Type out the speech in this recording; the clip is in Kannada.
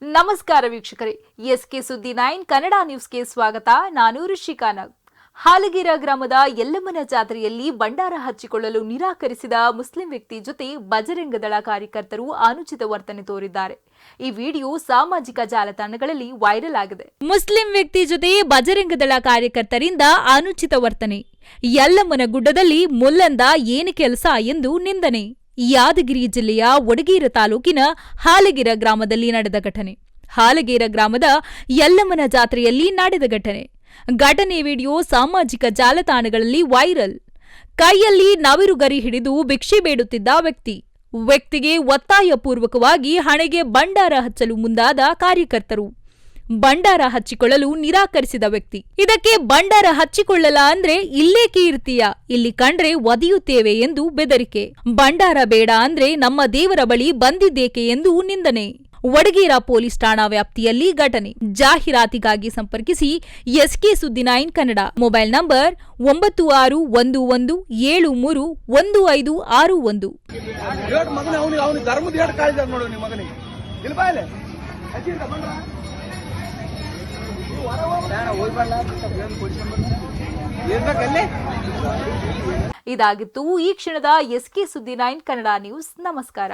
ನಮಸ್ಕಾರ ವೀಕ್ಷಕರೇ, ಎಸ್ಕೆ ಸುದ್ದಿ 9 ಕನ್ನಡ ನ್ಯೂಸ್ಗೆ ಸ್ವಾಗತ. ನಾನು ಋಷಿಕಾ ನಾಗ್. ಹಾಲಗೇರ ಗ್ರಾಮದ ಯಲ್ಲಮ್ಮನ ಜಾತ್ರೆಯಲ್ಲಿ ಭಂಡಾರ ಹಚ್ಚಿಕೊಳ್ಳಲು ನಿರಾಕರಿಸಿದ ಮುಸ್ಲಿಂ ವ್ಯಕ್ತಿ ಜೊತೆ ಬಜರಂಗ ದಳ ಕಾರ್ಯಕರ್ತರು ಅನುಚಿತ ವರ್ತನೆ ತೋರಿದ್ದಾರೆ. ಈ ವಿಡಿಯೋ ಸಾಮಾಜಿಕ ಜಾಲತಾಣಗಳಲ್ಲಿ ವೈರಲ್ ಆಗಿದೆ. ಮುಸ್ಲಿಂ ವ್ಯಕ್ತಿ ಜೊತೆ ಬಜರಂಗ ದಳ ಕಾರ್ಯಕರ್ತರಿಂದ ಅನುಚಿತ ವರ್ತನೆ. ಯಲ್ಲಮ್ಮನ ಗುಡ್ಡದಲ್ಲಿ ಮುಲ್ಲಂದ ಏನು ಕೆಲಸ ಎಂದು ನಿಂದನೆ. ಯಾದಗಿರಿ ಜಿಲ್ಲೆಯ ವಡಗೇರ ತಾಲೂಕಿನ ಹಾಲಗೇರ ಗ್ರಾಮದಲ್ಲಿ ನಡೆದ ಘಟನೆ. ಹಾಲಗೇರ ಗ್ರಾಮದ ಯಲ್ಲಮ್ಮನ ಜಾತ್ರೆಯಲ್ಲಿ ನಡೆದ ಘಟನೆ ವಿಡಿಯೋ ಸಾಮಾಜಿಕ ಜಾಲತಾಣಗಳಲ್ಲಿ ವೈರಲ್. ಕೈಯಲ್ಲಿ ನವಿರುಗರಿ ಹಿಡಿದು ಭಿಕ್ಷೆ ಬೇಡುತ್ತಿದ್ದ ವ್ಯಕ್ತಿಗೆ ಒತ್ತಾಯಪೂರ್ವಕವಾಗಿ ಹಣೆಗೆ ಭಂಡಾರ ಹಚ್ಚಲು ಮುಂದಾದ ಕಾರ್ಯಕರ್ತರು. ಭಂಡಾರ ಹಚ್ಚಿಕೊಳ್ಳಲು ನಿರಾಕರಿಸಿದ ವ್ಯಕ್ತಿ, ಇದಕ್ಕೆ ಭಂಡಾರ ಹಚ್ಚಿಕೊಳ್ಳಲ್ಲ ಅಂದ್ರೆ ಇಲ್ಲೇಕೆ ಇರ್ತೀಯ, ಇಲ್ಲಿ ಕಂಡ್ರೆ ಒದೆಯುತ್ತೇವೆ ಎಂದು ಬೆದರಿಕೆ. ಭಂಡಾರ ಬೇಡ ಅಂದ್ರೆ ನಮ್ಮ ದೇವರ ಬಳಿ ಬಂದಿದ್ದೇಕೆ ಎಂದು ನಿಂದನೆ. ವಡಗೇರ ಪೊಲೀಸ್ ಠಾಣಾ ವ್ಯಾಪ್ತಿಯಲ್ಲಿ ಘಟನೆ. ಜಾಹೀರಾತಿಗಾಗಿ ಸಂಪರ್ಕಿಸಿ ಎಸ್ಕೆ ಸುದ್ದಿ 9 ಕನ್ನಡ. Mobile number 9611731561. ಇದಾಗಿತ್ತು ಈ ಕ್ಷಣದ ಎಸ್ಕೆ ಸುದ್ದಿ 9 ಕನ್ನಡ ನ್ಯೂಸ್. ನಮಸ್ಕಾರ.